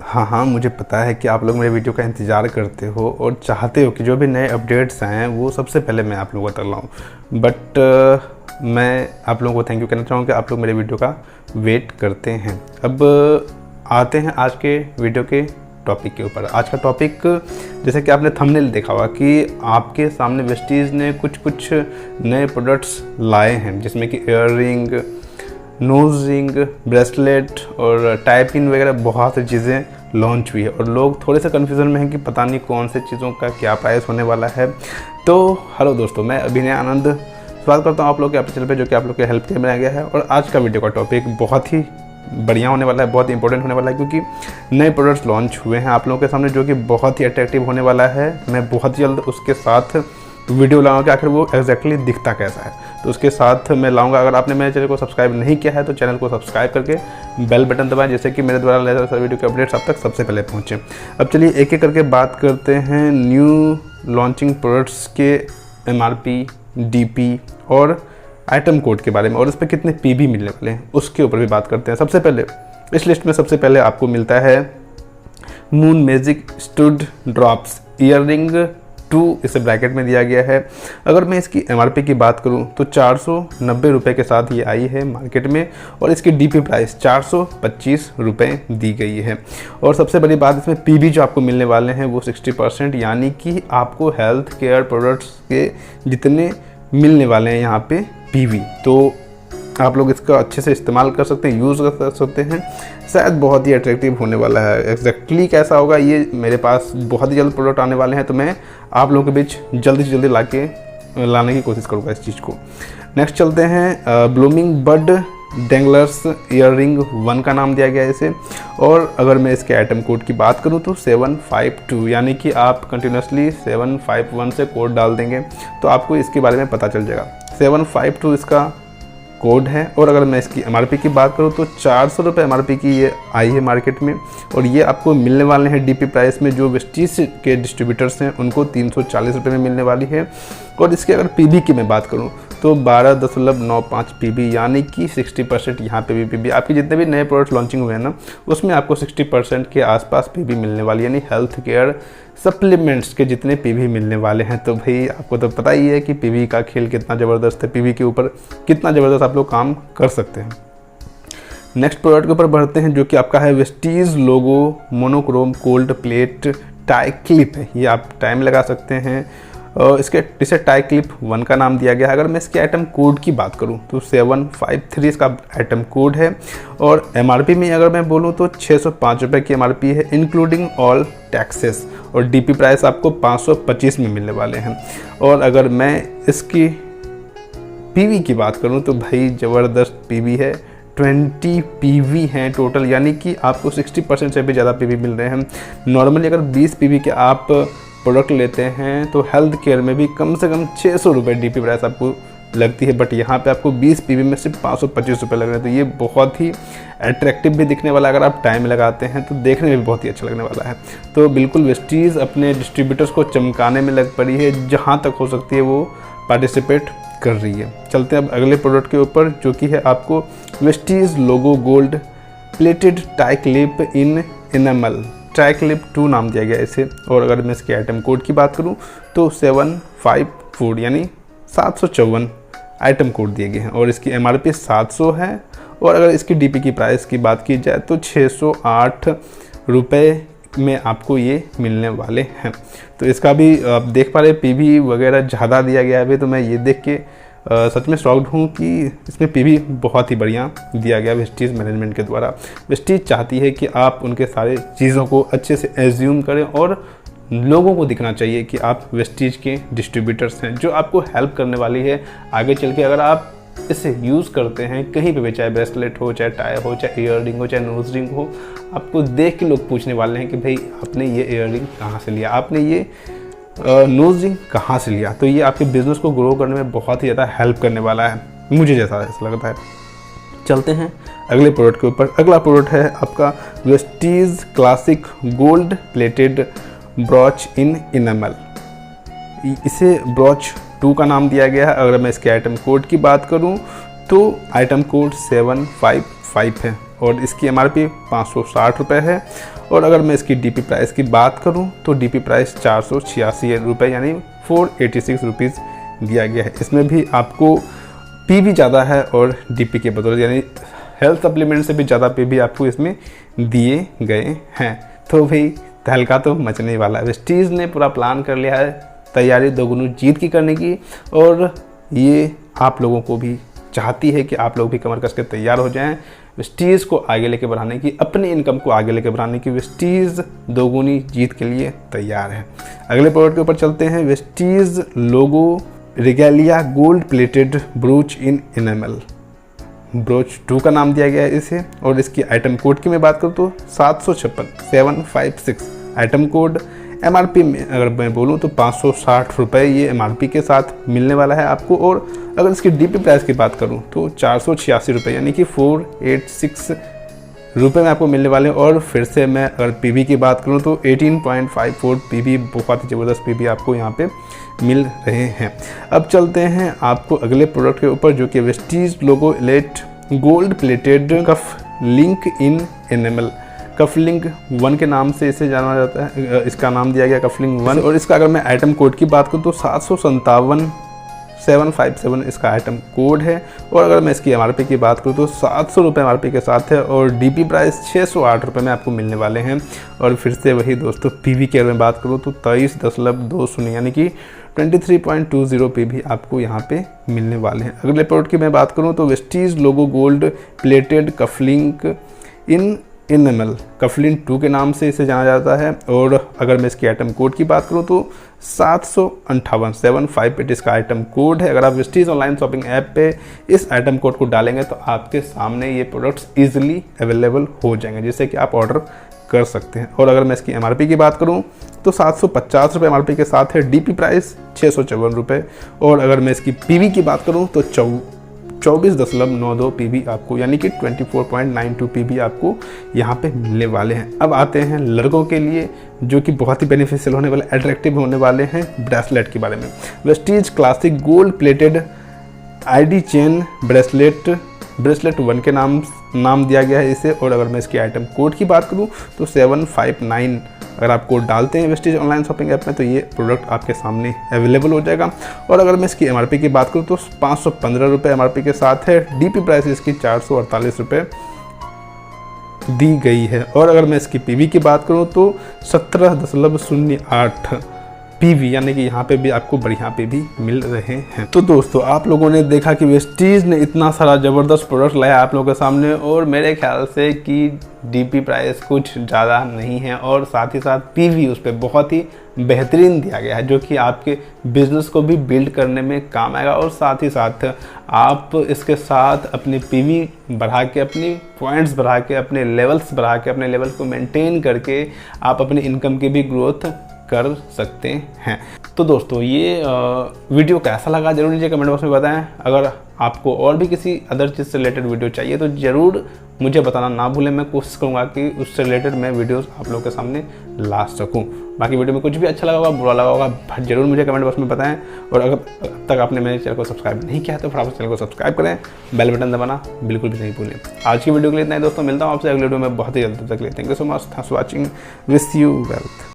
हाँ, मुझे पता है कि आप लोग मेरे वीडियो का इंतज़ार करते हो और चाहते हो कि जो भी नए अपडेट्स आएँ वो सबसे पहले मैं आप लोगों को तक लाऊँ। बट मैं आप लोगों को थैंक यू कहना चाहूँगा कि आप लोग मेरे वीडियो का वेट करते हैं। अब आते हैं आज के वीडियो के टॉपिक के ऊपर। आज का टॉपिक, जैसे कि आपने थंबनेल देखा होगा कि आपके सामने वेस्टीज़ ने कुछ नए प्रोडक्ट्स लाए हैं, जिसमें कि ईयररिंग, नोज रिंग, ब्रेसलेट और टाइप इन वगैरह बहुत सी चीज़ें लॉन्च हुई है और लोग थोड़े से कन्फ्यूज़न में हैं कि पता नहीं कौन से चीज़ों का क्या प्राइस होने वाला है। तो हेलो दोस्तों, मैं अभिनय आनंद स्वागत करता हूँ आप लोग के अपने चैनल पे, जो कि आप लोग के हेल्प के लिए बनाया गया है। और आज का वीडियो का टॉपिक बहुत ही बढ़िया होने वाला है, बहुत ही इंपॉर्टेंट होने वाला है, क्योंकि नए प्रोडक्ट्स लॉन्च हुए हैं आप लोगों के सामने, जो कि बहुत ही अट्रैक्टिव होने वाला है। मैं बहुत जल्द उसके साथ वीडियो लाऊंगा कि आखिर वो एग्जैक्टली दिखता कैसा है, तो उसके साथ मैं लाऊंगा। अगर आपने मेरे चैनल को सब्सक्राइब नहीं किया है तो चैनल को सब्सक्राइब करके बेल बटन दबाएं, जैसे कि मेरे द्वारा लाए जाने वीडियो के अपडेट्स आप तक सबसे पहले पहुंचे। अब चलिए एक एक करके बात करते हैं न्यू लॉन्चिंग प्रोडक्ट्स के MRP, DP और आइटम कोड के बारे में, और इस पर कितने PB मिलने वाले हैं उसके ऊपर भी बात करते हैं। सबसे पहले इस लिस्ट में सबसे पहले आपको मिलता है moon magic stood drops earliness 2, इसे ब्रैकेट में दिया गया है। अगर मैं इसकी MRP की बात करूं तो 490 रुपये के साथ ये आई है मार्केट में, और इसकी DP प्राइस 425 रुपये दी गई है। और सबसे बड़ी बात, इसमें PB जो आपको मिलने वाले हैं वो 60%, यानी कि आपको हेल्थ केयर प्रोडक्ट्स के जितने मिलने वाले हैं यहाँ पे PB, तो आप लोग इसका अच्छे से इस्तेमाल कर सकते हैं, यूज़ कर सकते हैं। शायद बहुत ही अट्रैक्टिव होने वाला है। एग्जैक्टली कैसा होगा ये मेरे पास बहुत ही जल्द प्रोडक्ट आने वाले हैं, तो मैं आप लोगों के बीच जल्दी से जल्दी लाने की कोशिश करूँगा इस चीज़ को। नेक्स्ट चलते हैं ब्लूमिंग बड डेंगलर्स ईयररिंग 1 का नाम दिया गया है इसे। और अगर मैं इसके आइटम कोड की बात करूं तो 752, यानी कि आप कंटिन्यूसली 751 से कोड डाल देंगे तो आपको इसके बारे में पता चल जाएगा। 752 इसका कोड है। और अगर मैं इसकी MRP की बात करूँ तो 400 रुपये MRP की ये आई है मार्केट में, और ये आपको मिलने वाले हैं DP प्राइस में। जो वेस्टीज के डिस्ट्रीब्यूटर्स हैं उनको 340 रुपये में मिलने वाली है। और इसके अगर PB की मैं बात करूँ तो 12.95 PB, यानी कि 60% यहाँ पे भी PB। आपके जितने भी नए प्रोडक्ट्स लॉन्चिंग हुए हैं ना, उसमें आपको 60% के आसपास PB मिलने वाली, यानी हेल्थ केयर सप्लीमेंट्स के जितने PB मिलने वाले हैं। तो भाई आपको तो पता ही है कि PB का खेल कितना ज़बरदस्त है, PB के ऊपर कितना ज़बरदस्त आप लोग काम कर सकते हैं। नेक्स्ट प्रोडक्ट के ऊपर बढ़ते हैं, जो कि आपका है Vestige logo monochrome gold plate tie clip है। ये आप टाइम लगा सकते हैं। इसे टाई क्लिप 1 का नाम दिया गया है। अगर मैं इसके आइटम कोड की बात करूं तो 753 इसका आइटम कोड है। और MRP में अगर मैं बोलूं तो 605 रुपये की MRP है, इंक्लूडिंग ऑल टैक्सेस। और DP प्राइस आपको 525 में मिलने वाले हैं। और अगर मैं इसकी PB की बात करूं तो भाई ज़बरदस्त PB है, 20 PB हैं टोटल, यानी कि आपको 60% से भी ज़्यादा PB मिल रहे हैं। नॉर्मली अगर 20 PB के आप प्रोडक्ट लेते हैं तो हेल्थ केयर में भी कम से कम 600 रुपये DP प्राइस आपको लगती है, बट यहाँ पे आपको 20 PB में सिर्फ 525 रुपये लग रहे हैं। तो ये बहुत ही अट्रैक्टिव भी दिखने वाला है। अगर आप टाइम लगाते हैं तो देखने में भी बहुत ही अच्छा लगने वाला है। तो बिल्कुल वेस्टीज़ अपने डिस्ट्रीब्यूटर्स को चमकाने में लग पड़ी है, जहाँ तक हो सकती है वो पार्टिसिपेट कर रही है। चलते हैं अब अगले प्रोडक्ट के ऊपर, जो कि है आपको Vestige logo gold plated tie clip इन एनामल, टाई क्लिप 2 नाम दिया गया इसे। और अगर मैं इसके आइटम कोड की बात करूं तो 754, यानी 754 आइटम कोड दिए गए हैं। और इसकी MRP 700 है। और अगर इसकी DP की प्राइस की बात की जाए तो 608 रुपये में आपको ये मिलने वाले हैं। तो इसका भी आप देख पा रहे PB वगैरह ज़्यादा दिया गया है अभी, तो मैं ये देख के सच में शॉक्ड हूँ कि इसमें PB बहुत ही बढ़िया दिया गया वेस्टीज मैनेजमेंट के द्वारा। वेस्टीज चाहती है कि आप उनके सारे चीज़ों को अच्छे से एज्यूम करें, और लोगों को दिखना चाहिए कि आप वेस्टीज के डिस्ट्रीब्यूटर्स हैं, जो आपको हेल्प करने वाली है आगे चल के। अगर आप इसे यूज़ करते हैं कहीं पे भी, चाहे ब्रेसलेट हो, चाहे टाई हो, चाहे ईयररिंग हो, चाहे नोज रिंग हो, आपको देख के लोग पूछने वाले हैं कि भाई आपने ये ईयररिंग कहाँ से लिया, आपने ये नोज रिंग कहाँ से लिया। तो ये आपके बिज़नेस को ग्रो करने में बहुत ही ज़्यादा हेल्प करने वाला है, मुझे जैसा ऐसा लगता है। चलते हैं अगले प्रोडक्ट के ऊपर। अगला प्रोडक्ट है आपका Vestige classic gold plated brooch in enamel. इसे ब्रॉच 2 का नाम दिया गया है। अगर मैं इसके आइटम कोड की बात करूं तो आइटम कोड 755 है। और इसकी MRP 560 रुपये है। और अगर मैं इसकी DP प्राइस की बात करूं तो DP प्राइस 486 रुपये यानी 486 रुपीज़ दिया गया है। इसमें भी आपको PV ज़्यादा है और DP के बदौलत यानी हेल्थ सप्लीमेंट से भी ज़्यादा PV आपको इसमें दिए गए हैं। तो भाई तहलका तो मचने वाला है। वेस्टीज़ ने पूरा प्लान कर लिया है तैयारी दोगुनी जीत की करने की, और ये आप लोगों को भी चाहती है कि आप लोग भी कमर कस के तैयार हो जाएं वेस्टीज़ को आगे लेके बढ़ाने की, अपनी इनकम को आगे लेके बढ़ाने की। वेस्टीज़ दोगुनी जीत के लिए तैयार है। अगले प्रोडक्ट के ऊपर चलते हैं। वेस्टीज़ लोगो रिगेलिया गोल्ड प्लेटेड ब्रूच इन एनामल, ब्रोच 2 का नाम दिया गया है इसे। और इसकी आइटम कोड की मैं बात करूँ तो 756 आइटम कोड। MRP में अगर मैं बोलूँ तो 560 रुपये ये MRP के साथ मिलने वाला है आपको। और अगर इसकी DP प्राइस की बात करूँ तो 486 रुपये यानी कि 486 रुपये में आपको मिलने वाले हैं। और फिर से मैं अगर PV की बात करूँ तो 18.54 PV, बहुत ही ज़बरदस्त PV आपको यहाँ पे मिल रहे हैं। अब चलते हैं आपको अगले प्रोडक्ट के ऊपर, जो कि वेस्टीज लोगो एलेट gold plated cuff link in enamel, cuff link 1 के नाम से इसे जाना जाता है। इसका नाम दिया गया कफ लिंक 1। और इसका अगर मैं आइटम कोड की बात करूँ तो 757 इसका आइटम कोड है। और अगर मैं इसकी MRP की बात करूँ तो 700 रुपये MRP के साथ है। और DP प्राइस 608 रुपये में आपको मिलने वाले हैं। और फिर से वही दोस्तों PV की अगर मैं बात करूँ तो 23.20 यानी कि 23.20 PV आपको यहाँ पे मिलने वाले हैं। अगले प्रोडक्ट की मैं बात करूँ तो Vestige logo gold plated cufflink in enamel, cufflink 2 के नाम से इसे जाना जाता है। और अगर मैं इसकी आइटम कोड की बात करूँ तो 758 इसका आइटम कोड है। अगर आप वेस्टीज ऑनलाइन शॉपिंग ऐप पे इस आइटम कोड को डालेंगे तो आपके सामने ये प्रोडक्ट्स इजीली अवेलेबल हो जाएंगे, जिससे कि आप ऑर्डर कर सकते हैं। और अगर मैं इसकी MRP की बात करूँ तो 750 रुपये MRP के साथ है। DP प्राइस 654 रुपये। और अगर मैं इसकी PV की बात करूँ तो 24.92 PV आपको यानी कि 24.92 PV आपको यहाँ पे मिलने वाले हैं। अब आते हैं लड़कों के लिए, जो कि बहुत ही बेनिफिशियल होने वाले, अट्रैक्टिव होने वाले हैं ब्रेसलेट के बारे में। Vestige classic gold plated ID chain bracelet 1 के नाम दिया गया है इसे। और अगर मैं इसकी आइटम कोड की बात करूँ तो 759 अगर आप कोड डालते हैं वेस्टीज ऑनलाइन शॉपिंग ऐप में तो ये प्रोडक्ट आपके सामने अवेलेबल हो जाएगा। और अगर मैं इसकी MRP की बात करूँ तो 515 रुपये MRP के साथ है। DP प्राइस इसकी 448 रुपये दी गई है। और अगर मैं इसकी PV की बात करूँ तो 17.08 PV यानी कि यहाँ पे भी आपको बढ़िया PV मिल रहे हैं। तो दोस्तों आप लोगों ने देखा कि वेस्टीज ने इतना सारा ज़बरदस्त प्रोडक्ट लाया आप लोगों के सामने, और मेरे ख्याल से कि DP प्राइस कुछ ज़्यादा नहीं है और साथ ही साथ PV उस पर बहुत ही बेहतरीन दिया गया है, जो कि आपके बिजनेस को भी बिल्ड करने में काम आएगा। और साथ ही साथ आप इसके साथ अपनी PV बढ़ा के, अपनी पॉइंट्स बढ़ा के, अपने लेवल्स बढ़ा के, अपने लेवल को मेंटेन करके आप अपनी इनकम की भी ग्रोथ कर सकते हैं। तो दोस्तों ये वीडियो कैसा लगा जरूर नीचे कमेंट बॉक्स में बताएं। अगर आपको और भी किसी अदर चीज़ से रिलेटेड वीडियो चाहिए तो ज़रूर मुझे बताना ना भूलें। मैं कोशिश करूँगा कि उससे रिलेटेड मैं वीडियोस आप लोगों के सामने ला सकूँ। बाकी वीडियो में कुछ भी अच्छा लगा होगा, बुरा लगा होगा, जरूर मुझे कमेंट बॉक्स में बताएं। और अगर अब तक आपने मेरे चैनल को सब्सक्राइब नहीं किया तो फटाफट चैनल को सब्सक्राइब करें, बेल बटन दबाना बिल्कुल भी नहीं भूलें। आज की वीडियो के लिए इतना ही दोस्तों, मिलता हूँ आपसे अगले वीडियो में बहुत ही जल्द। तक के लिए thank you so much, thanks for watching, wish you wealth.